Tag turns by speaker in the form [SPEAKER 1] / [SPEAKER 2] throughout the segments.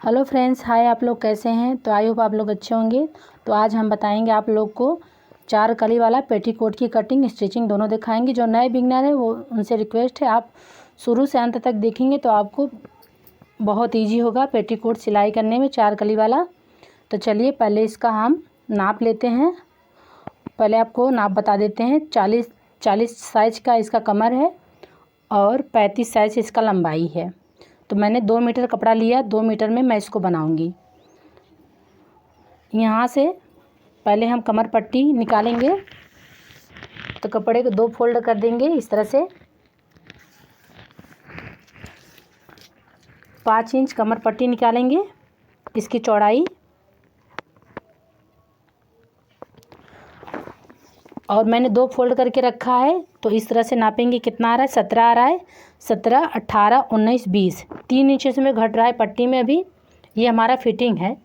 [SPEAKER 1] Hello friends, हाय। आप लोग कैसे हैं? तो आई होप आप लोग अच्छे होंगे। तो आज हम बताएंगे आप लोग को 4 कली वाला पेटीकोट की कटिंग स्टिचिंग दोनों दिखाएंगे। जो नए बिगनर है वो उनसे रिक्वेस्ट है आप शुरू से अंत तक देखेंगे तो आपको बहुत ईजी होगा पेटीकोट सिलाई करने में 4 कली वाला। तो चलिए पहले इसका हम नाप लेते हैं। पहले आपको नाप बता देते हैं। 40 साइज का इसका कमर है और 35 साइज इसका लंबाई है। तो मैंने 2 मीटर कपड़ा लिया, 2 मीटर में मैं इसको बनाऊंगी। यहाँ से पहले हम कमर पट्टी निकालेंगे। तो कपड़े को 2 फोल्ड कर देंगे इस तरह से। 5 इंच कमर पट्टी निकालेंगे, इसकी चौड़ाई। और मैंने 2 फोल्ड करके रखा है तो इस तरह से नापेंगे कितना आ रहा है। 17 आ रहा है। 17, 18, 19, 20, 3 इंच इसमें घट रहा है पट्टी में। अभी ये हमारा फिटिंग है।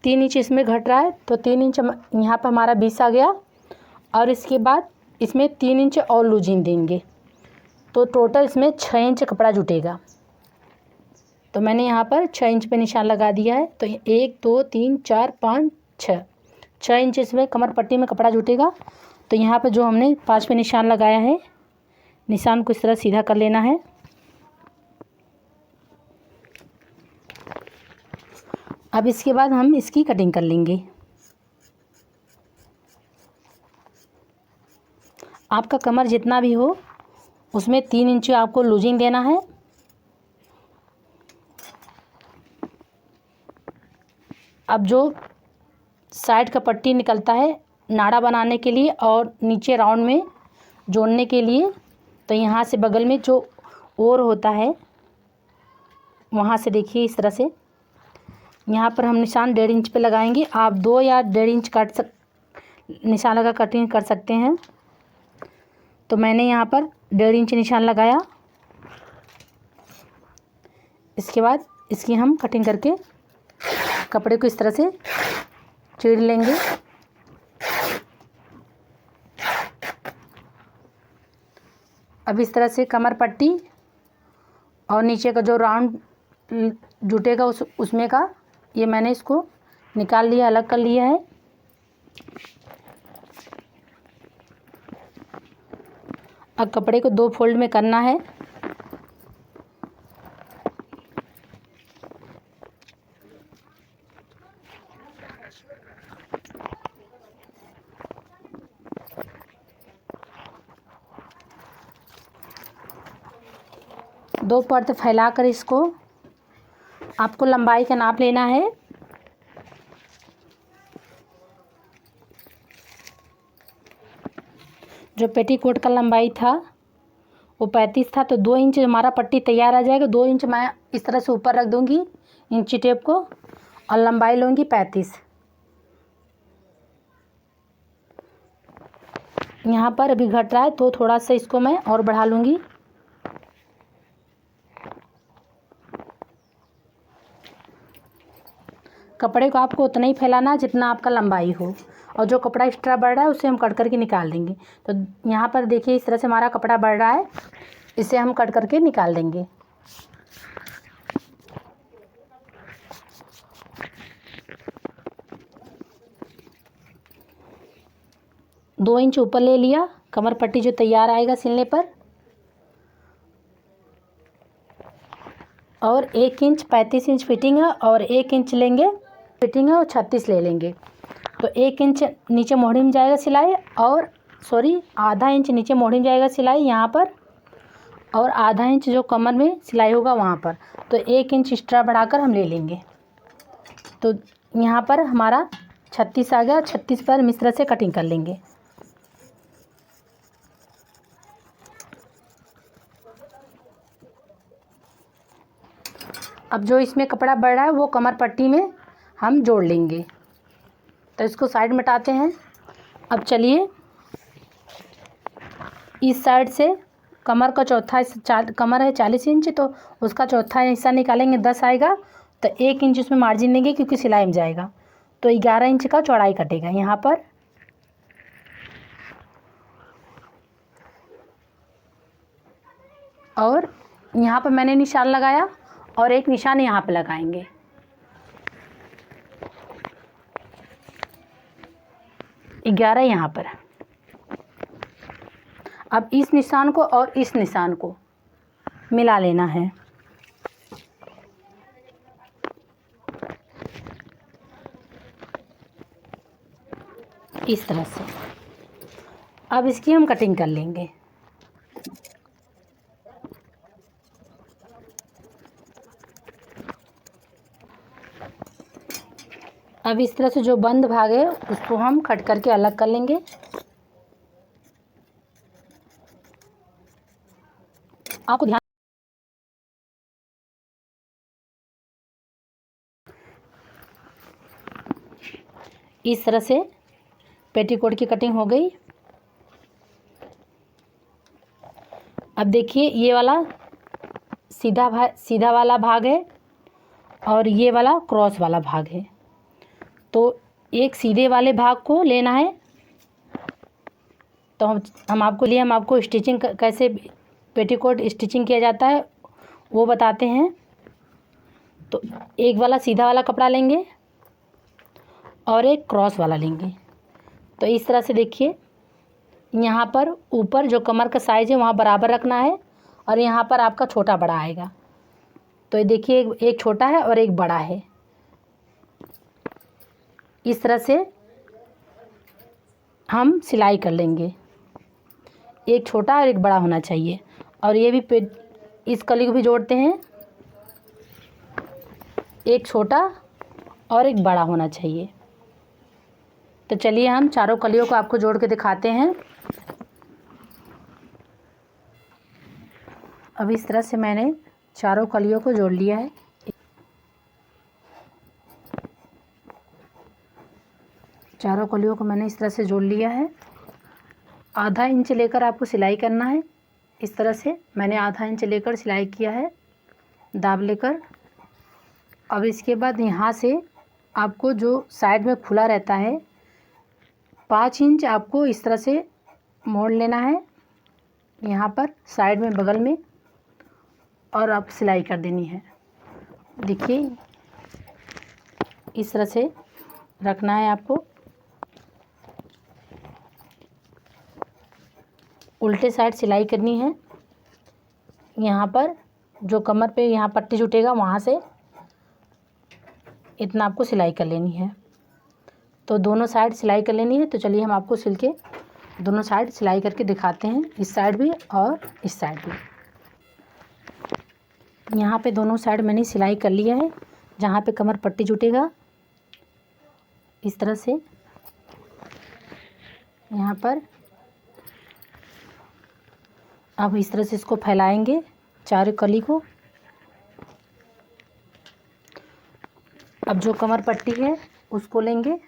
[SPEAKER 1] 3 इंच इसमें घट रहा है तो 3 इंच यहाँ पर हमारा 20 आ गया। और इसके बाद इसमें 3 इंच और लूजिंग देंगे तो टोटल इसमें 6 इंच कपड़ा जुटेगा। तो मैंने यहाँ पर 6 इंच पे निशान लगा दिया है। तो 1 2 3 4 5 6 इंच इसमें कमर पट्टी में कपड़ा जुटेगा। तो यहाँ पर जो हमने 5 पे निशान लगाया है, निशान को इस तरह सीधा कर लेना है। अब इसके बाद हम इसकी कटिंग कर लेंगे। आपका कमर जितना भी हो उसमें 3 इंच आपको लूजिंग देना है। अब जो साइड का पट्टी निकलता है नाड़ा बनाने के लिए और नीचे राउंड में जोड़ने के लिए, तो यहाँ से बगल में जो ओर होता है वहाँ से देखिए इस तरह से यहाँ पर हम निशान 1.5 इंच पे लगाएंगे। आप 2 या 1.5 इंच निशान लगा कटिंग कर सकते हैं। तो मैंने यहाँ पर 1.5 इंच निशान लगाया। इसके बाद इसकी हम कटिंग करके कपड़े को इस तरह से चीर लेंगे। अब इस तरह से कमर पट्टी और नीचे का जो राउंड जुटेगा उसमें का ये मैंने इसको निकाल लिया, अलग कर लिया है। अब कपड़े को 2 फोल्ड में करना है। दो परत फैलाकर इसको आपको लंबाई का नाप लेना है। जो पेटीकोट का लंबाई था वो 35 था, तो 2 इंच हमारा पट्टी तैयार आ जाएगा। 2 इंच मैं इस तरह से ऊपर रख दूंगी इंची टेप को और लंबाई लूँगी 35। यहाँ पर अभी घट रहा है तो थोड़ा सा इसको मैं और बढ़ा लूँगी। कपड़े को आपको उतना ही फैलाना जितना आपका लंबाई हो, और जो कपड़ा एक्स्ट्रा बढ़ रहा है उसे हम कट करके निकाल देंगे। तो यहाँ पर देखिए इस तरह से हमारा कपड़ा बढ़ रहा है, इसे हम कट करके निकाल देंगे। दो इंच ऊपर ले लिया कमर पट्टी जो तैयार आएगा सिलने पर, और 1 इंच 35 इंच फिटिंग है और 1 इंच लेंगे फिटिंग है और 36 ले लेंगे। तो 1 इंच नीचे मोहड़ी में जाएगा सिलाई, और आधा इंच नीचे मोहड़ी में जाएगा सिलाई यहाँ पर, और आधा इंच जो कमर में सिलाई होगा वहाँ पर। तो 1 इंच एक्स्ट्रा बढ़ाकर हम ले लेंगे। तो यहाँ पर हमारा 36 आ गया। 36 पर हम इस तरह से कटिंग कर लेंगे। अब जो इसमें कपड़ा बढ़ रहा है वो कमर पट्टी में हम जोड़ लेंगे। तो इसको साइड में हटाते हैं। अब चलिए इस साइड से कमर का चौथा कमर है 40 इंच, तो उसका चौथा हिस्सा निकालेंगे, 10 आएगा। तो 1 इंच उसमें मार्जिन लेंगे क्योंकि सिलाई में जाएगा। तो 11 इंच का चौड़ाई कटेगा यहाँ पर। और यहाँ पर मैंने निशान लगाया और एक निशान यहाँ पे लगाएंगे। ग्यारह यहाँ पर। अब इस निशान को और इस निशान को मिला लेना है। इस तरह से। अब इसकी हम कटिंग कर लेंगे। अब इस तरह से जो बंद भाग है उसको हम कट करके अलग कर लेंगे। आपको ध्यान, इस तरह से पेटीकोट की कटिंग हो गई। अब देखिए ये वाला सीधा वाला भाग है और ये वाला क्रॉस वाला भाग है। तो एक सीधे वाले भाग को लेना है। तो हम आपको स्टिचिंग कैसे पेटीकोट स्टिचिंग किया जाता है वो बताते हैं। तो एक वाला सीधा वाला कपड़ा लेंगे और एक क्रॉस वाला लेंगे। तो इस तरह से देखिए, यहाँ पर ऊपर जो कमर का साइज़ है वहाँ बराबर रखना है और यहाँ पर आपका छोटा बड़ा आएगा। तो ये देखिए एक छोटा है और एक बड़ा है। इस तरह से हम सिलाई कर लेंगे। एक छोटा और एक बड़ा होना चाहिए। और ये भी इस कली को भी जोड़ते हैं। एक छोटा और एक बड़ा होना चाहिए। तो चलिए हम चारों कलियों को आपको जोड़ के दिखाते हैं। अब इस तरह से मैंने चारों कलियों को जोड़ लिया है। चारों कलियों को मैंने इस तरह से जोड़ लिया है। आधा इंच लेकर आपको सिलाई करना है। इस तरह से मैंने आधा इंच लेकर सिलाई किया है, दाब लेकर। अब इसके बाद यहाँ से आपको जो साइड में खुला रहता है 5 इंच आपको इस तरह से मोड़ लेना है यहाँ पर साइड में बगल में, और आप सिलाई कर देनी है। देखिए इस तरह से रखना है आपको। उल्टे साइड सिलाई करनी है। यहाँ पर जो कमर पे यहाँ पट्टी जुटेगा वहाँ से इतना आपको सिलाई कर लेनी है। तो दोनों साइड सिलाई कर लेनी है। तो चलिए हम आपको सिल के दोनों साइड सिलाई करके दिखाते हैं, इस साइड भी और इस साइड भी। यहाँ पे दोनों साइड मैंने सिलाई कर लिया है। जहाँ पे कमर पट्टी जुटेगा इस तरह से यहाँ पर। अब इस तरह से इसको फैलाएंगे चारों कली को। अब जो कमर पट्टी है उसको लेंगे।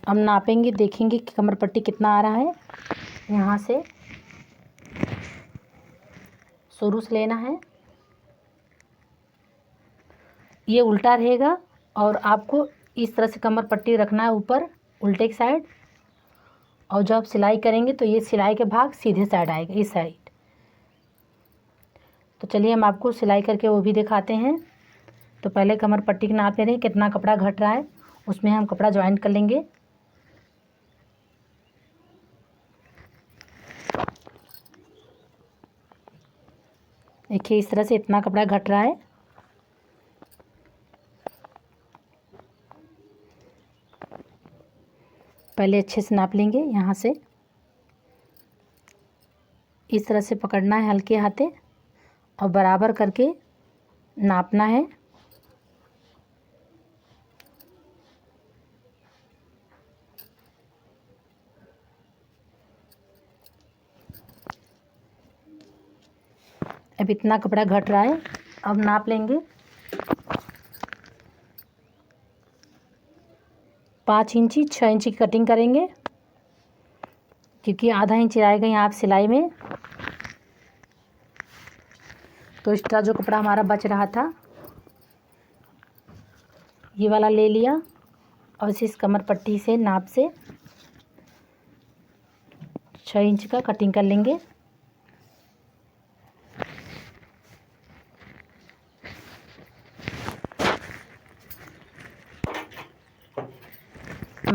[SPEAKER 1] अब नापेंगे, देखेंगे कि कमर पट्टी कितना आ रहा है। यहाँ से शुरू से लेना है। ये उल्टा रहेगा और आपको इस तरह से कमर पट्टी रखना है ऊपर उल्टे की साइड। और जब आप सिलाई करेंगे तो ये सिलाई के भाग सीधे साइड आएगा, इस साइड। तो चलिए हम आपको सिलाई करके वो भी दिखाते हैं। तो पहले कमर पट्टी की नाप ले रहे हैं, कितना कपड़ा घट रहा है उसमें हम कपड़ा ज्वाइन कर लेंगे। देखिए इस तरह से इतना कपड़ा घट रहा है। पहले अच्छे से नाप लेंगे। यहाँ से इस तरह से पकड़ना है हल्के हाथे और बराबर करके नापना है। अब इतना कपड़ा घट रहा है। अब नाप लेंगे 5 इंची 6 इंची की कटिंग करेंगे, क्योंकि आधा इंच आएगा यहाँ पे सिलाई में। तो एक्स्ट्रा जो कपड़ा हमारा बच रहा था ये वाला ले लिया और इस कमर पट्टी से नाप से 6 इंच का कटिंग कर लेंगे।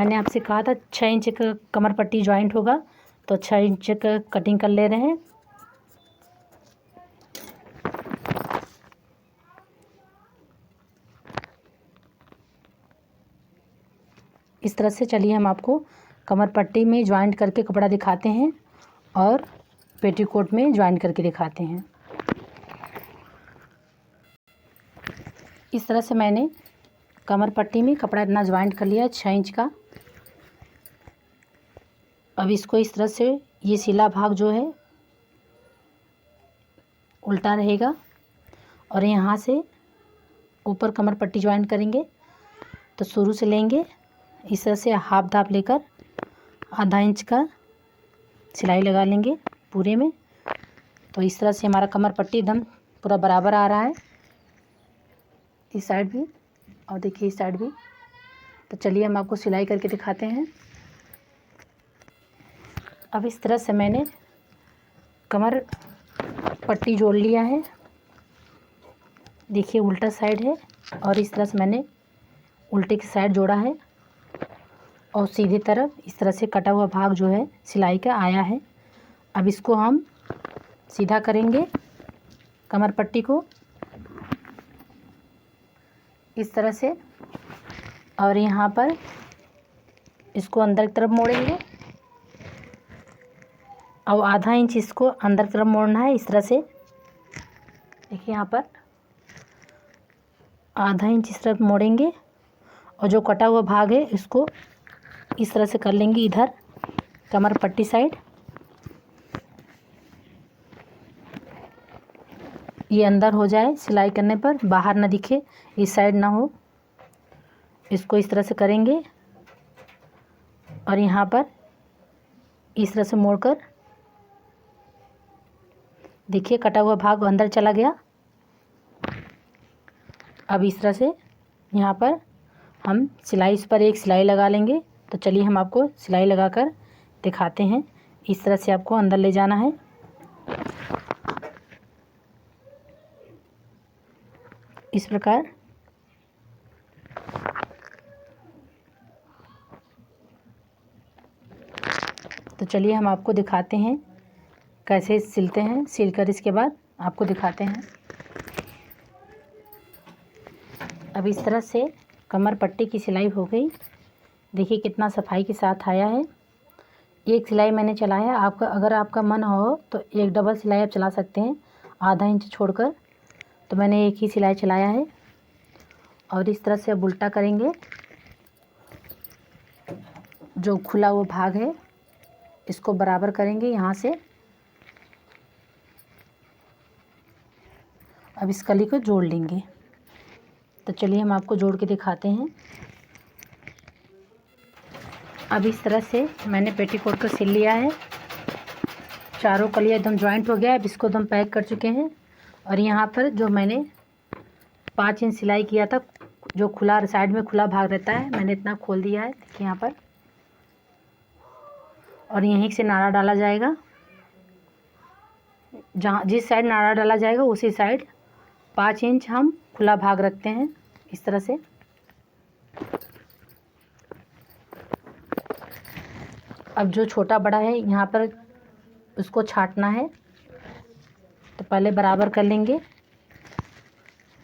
[SPEAKER 1] मैंने आपसे कहा था 6 इंच का कमर पट्टी जॉइंट होगा, तो 6 इंच का कटिंग कर ले रहे हैं। इस तरह से चलिए हम आपको कमर पट्टी में जॉइंट करके कपड़ा दिखाते हैं और पेटीकोट में जॉइंट करके दिखाते हैं। इस तरह से मैंने कमर पट्टी में कपड़ा इतना जॉइंट कर लिया है 6 इंच का। अब इसको इस तरह से, ये सिला भाग जो है उल्टा रहेगा और यहाँ से ऊपर कमर पट्टी जॉइंट करेंगे। तो शुरू से लेंगे इस तरह से, हाफ दाप लेकर आधा इंच का सिलाई लगा लेंगे पूरे में। तो इस तरह से हमारा कमर पट्टी एकदम पूरा बराबर आ रहा है, इस साइड भी और देखिए इस साइड भी। तो चलिए हम आपको सिलाई करके दिखाते हैं। अब इस तरह से मैंने कमर पट्टी जोड़ लिया है, देखिए उल्टा साइड है और इस तरह से मैंने उल्टे की साइड जोड़ा है और सीधी तरफ इस तरह से कटा हुआ भाग जो है सिलाई का आया है। अब इसको हम सीधा करेंगे कमर पट्टी को इस तरह से, और यहाँ पर इसको अंदर की तरफ मोड़ेंगे और आधा इंच इसको अंदर की तरफ मोड़ना है। इस तरह से देखिए यहाँ पर आधा इंच इस तरफ मोड़ेंगे और जो कटा हुआ भाग है इसको इस तरह से कर लेंगे इधर कमर पट्टी साइड। ये अंदर हो जाए सिलाई करने पर, बाहर ना दिखे, इस साइड ना हो, इसको इस तरह से करेंगे और यहाँ पर इस तरह से मोड़कर देखिए कटा हुआ भाग अंदर चला गया। अब इस तरह से यहाँ पर हम सिलाई, इस पर एक सिलाई लगा लेंगे। तो चलिए हम आपको सिलाई लगाकर दिखाते हैं। इस तरह से आपको अंदर ले जाना है, इस प्रकार। तो चलिए हम आपको दिखाते हैं कैसे सिलते हैं, सिलकर इसके बाद आपको दिखाते हैं। अब इस तरह से कमर पट्टी की सिलाई हो गई, देखिए कितना सफाई के साथ आया है। एक सिलाई मैंने चलाया, आपका अगर आपका मन हो तो एक डबल सिलाई आप चला सकते हैं आधा इंच छोड़कर, तो मैंने एक ही सिलाई चलाया है। और इस तरह से अब उल्टा करेंगे, जो खुला हुआ भाग है इसको बराबर करेंगे यहाँ से। अब इस कली को जोड़ लेंगे। तो चलिए हम आपको जोड़ के दिखाते हैं। अब इस तरह से मैंने पेटीकोट को सिल लिया है, चारों कलियाँ एकदम जॉइंट हो गया है। अब इसको एकदम पैक कर चुके हैं और यहाँ पर जो मैंने 5 इंच सिलाई किया था, जो खुला साइड में खुला भाग रहता है, मैंने इतना खोल दिया है, देखिए यहाँ पर। और यहीं से नाड़ा डाला जाएगा, जहाँ जिस साइड नाड़ा डाला जाएगा उसी साइड 5 इंच हम खुला भाग रखते हैं इस तरह से। अब जो छोटा बड़ा है यहाँ पर उसको छांटना है, तो पहले बराबर कर लेंगे,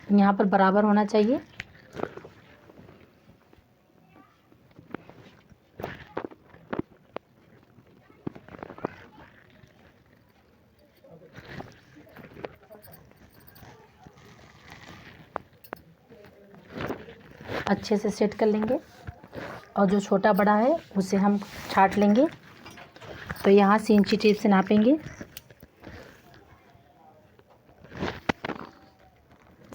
[SPEAKER 1] यहाँ पर बराबर होना चाहिए। अच्छे से सेट कर लेंगे और जो छोटा बड़ा है उसे हम छांट लेंगे। तो यहाँ से इंची टेप से नापेंगे,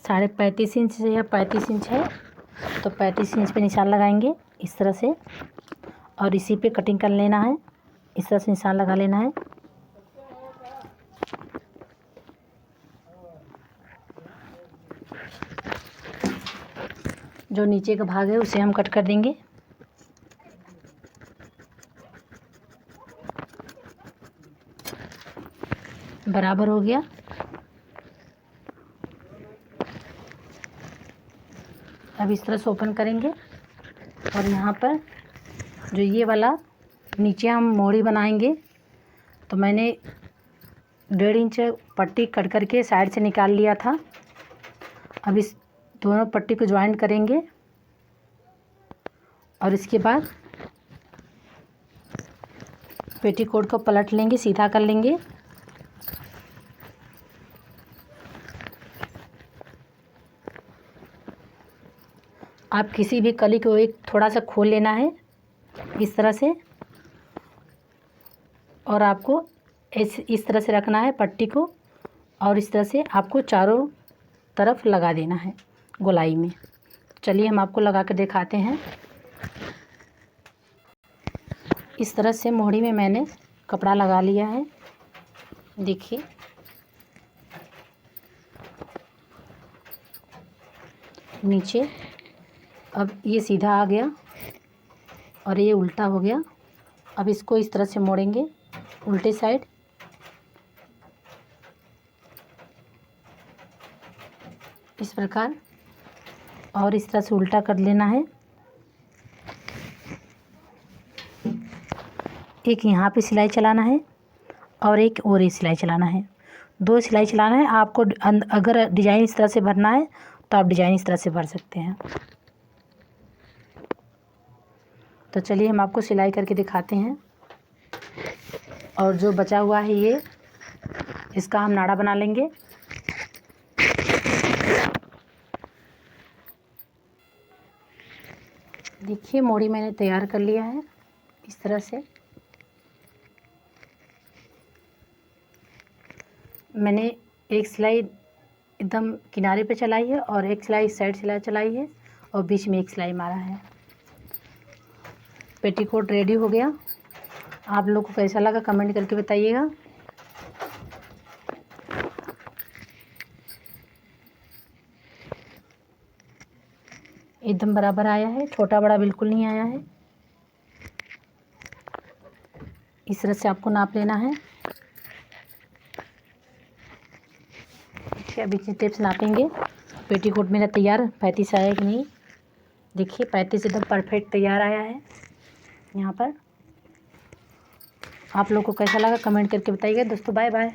[SPEAKER 1] 35.5 इंच या 35 इंच है तो 35 इंच पे निशान लगाएंगे इस तरह से, और इसी पे कटिंग कर लेना है, इस तरह से निशान लगा लेना है। जो नीचे का भाग है उसे हम कट कर देंगे। बराबर हो गया। अब इस तरह से ओपन करेंगे और यहाँ पर जो ये वाला नीचे हम मोड़ी बनाएंगे, तो मैंने 1.5 इंच पट्टी कट करके साइड से निकाल लिया था। अब इस दोनों पट्टी को ज्वाइंट करेंगे और इसके बाद पेटीकोट को पलट लेंगे, सीधा कर लेंगे। आप किसी भी कली को एक थोड़ा सा खोल लेना है इस तरह से, और आपको इस तरह से रखना है पट्टी को, और इस तरह से आपको चारों तरफ लगा देना है गोलाई में। चलिए हम आपको लगा के दिखाते हैं। इस तरह से मोहड़ी में मैंने कपड़ा लगा लिया है, देखिए। नीचे अब ये सीधा आ गया और ये उल्टा हो गया। अब इसको इस तरह से मोड़ेंगे उल्टे साइड, इस प्रकार, और इस तरह से उल्टा कर लेना है। एक यहाँ पे सिलाई चलाना है और एक और ही सिलाई चलाना है, 2 सिलाई चलाना है आपको। अगर डिजाइन इस तरह से भरना है तो आप डिजाइन इस तरह से भर सकते हैं। तो चलिए हम आपको सिलाई करके दिखाते हैं। और जो बचा हुआ है ये, इसका हम नाड़ा बना लेंगे। देखिए मोड़ी मैंने तैयार कर लिया है इस तरह से। मैंने एक सिलाई एकदम किनारे पे चलाई है और एक सिलाई इस साइड सिलाई चलाई है और बीच में एक सिलाई मारा है। पेटीकोट रेडी हो गया। आप लोग को कैसा लगा कमेंट करके बताइएगा। एकदम बराबर आया है, छोटा बड़ा बिल्कुल नहीं आया है। इस तरह से आपको नाप लेना है। अभी इतने टेप से नापेंगे। पेटीकोट मेरा तैयार 35 आया कि नहीं, देखिए 35 एकदम परफेक्ट तैयार आया है। यहाँ पर आप लोग को कैसा लगा कमेंट करके बताइएगा दोस्तों। Bye bye.